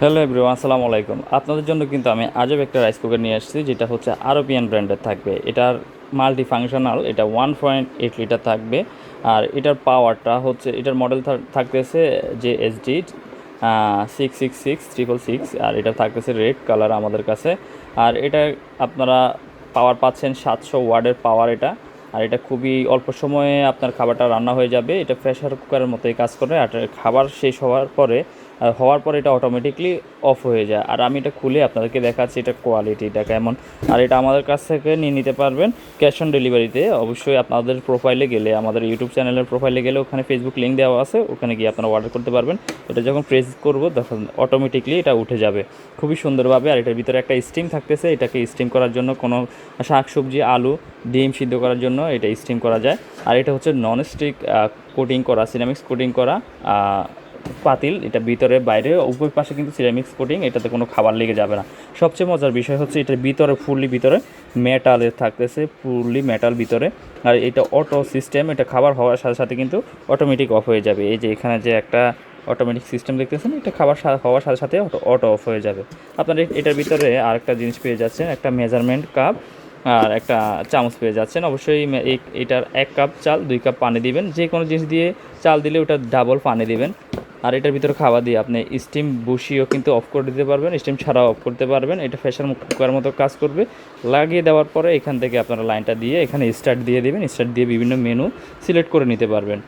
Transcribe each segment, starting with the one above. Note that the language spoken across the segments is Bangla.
হ্যালো এভরিওয়ান, আসসালামু আলাইকুম। আপনাদের জন্য কিন্তু আমি আজব একটা রাইস কুকার নিয়ে আসছি, যেটা হচ্ছে আরবিয়ান ব্র্যান্ডের থাকবে। এটার মাল্টি ফাংশনাল, এটা 1.8 লিটার থাকবে। আর এটার পাওয়ারটা হচ্ছে, এটার মডেল থাকতেছে যে এসডি 666 আর এটা থাকতেছে রেড কালার আমাদের কাছে। আর এটা আপনারা পাওয়ার পাচ্ছেন 700 ওয়াটের পাওয়ার এটা। আর এটা খুবই অল্প সময়ে আপনার খাবারটা রান্না হয়ে যাবে। এটা প্রেশার কুকারের মতোই কাজ করে। আর খাবার শেষ হওয়ার পরে এটা অটোমেটিকলি অফ হয়ে যায়। আর আমি এটা খুলে আপনাদেরকে দেখাচ্ছি এটা কোয়ালিটিটা কেমন। আর এটা আমাদের কাছ থেকে নিয়ে নিতে পারবেন ক্যাশ অন ডেলিভারিতে। অবশ্যই আপনাদের প্রোফাইলে গেলে, আমাদের ইউটিউব চ্যানেলের প্রোফাইলে গেলে ওখানে ফেসবুক লিঙ্ক দেওয়া আছে, ওখানে গিয়ে আপনারা অর্ডার করতে পারবেন। এটা যখন প্রেস করব তখন অটোমেটিকলি এটা উঠে যাবে খুবই সুন্দরভাবে। আর এটার ভিতরে একটা স্টিম থাকতেছে, এটাকে স্টিম করার জন্য কোনো শাকসবজি, আলু, ডিম সিদ্ধ করার জন্য এটা স্টিম করা যায়। আর এটা হচ্ছে নন স্টিক কোটিং করা, সিরামিক্স কোটিং করা পাতিল। এটা ভিতরে বাইরে উভয় পাশে কিন্তু সিরামিক্স কোটিং, এটাতে কোনো খাবার লেগে যাবে না। সবচেয়ে মজার বিষয় হচ্ছে এটার ভিতরে ভিতরে মেটালের থাকতেছে, ফুললি মেটাল ভিতরে। আর এটা অটো সিস্টেম, এটা খাবার হওয়ার সাথে সাথে কিন্তু অটোমেটিক অফ হয়ে যাবে। এই যে এখানে যে একটা অটোমেটিক সিস্টেম দেখতেছেন, এটা খাবার হওয়ার সাথে সাথে অটো অফ হয়ে যাবে। আপনারা এটার ভিতরে আরেকটা জিনিস পেয়ে যাচ্ছেন, একটা মেজারমেন্ট কাপ আর একটা চামচ পেয়ে যাচ্ছেন। অবশ্যই এটার 1 কাপ চাল 2 কাপ পানি দিবেন। যে কোনো জিনিস দিয়ে চাল দিলে ওটা ডাবল পানি দিবেন। আর এটার ভিতরে খাবার দিয়ে আপনি স্টিম বসিয়েও কিন্তু অফ করে দিতে পারবেন, স্টিম ছাড়াও অফ করতে পারবেন। এটা প্রেশার কুকার মতো কাজ করবে। লাগিয়ে দেওয়ার পরে এখান থেকে আপনারা লাইনটা দিয়ে এখানে স্টার্ট দিয়ে দেবেন। স্টার্ট দিয়ে বিভিন্ন মেনু সিলেক্ট করে নিতে পারবেন।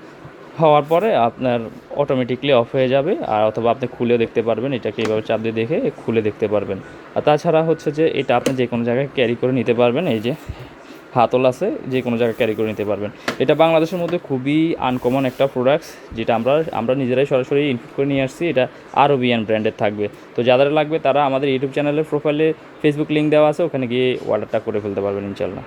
হওয়ার পরে আপনার অটোমেটিকলি অফ হয়ে যাবে। আর অথবা আপনি খুলেও দেখতে পারবেন, এটাকে এইভাবে চাপ দিয়ে দেখে খুলে দেখতে পারবেন। আর তাছাড়া হচ্ছে যে এটা আপনি যে কোনো জায়গায় ক্যারি করে নিতে পারবেন। এই যে হাতল আছে, যে কোনো জায়গায় ক্যারি করে নিতে পারবেন। এটা বাংলাদেশের মধ্যে খুবই আনকমন একটা প্রোডাক্টস, যেটা আমরা নিজেরাই সরাসরি ইনপুট করে নিয়ে আসছি। এটা আরবিয়ান ব্র্যান্ডের থাকবে। তো যাদের লাগবে তারা আমাদের ইউটিউব চ্যানেলের প্রোফাইলে ফেসবুক লিঙ্ক দেওয়া আছে, ওখানে গিয়ে অর্ডারটা করে ফেলতে পারবেন ইনশাল্লাহ।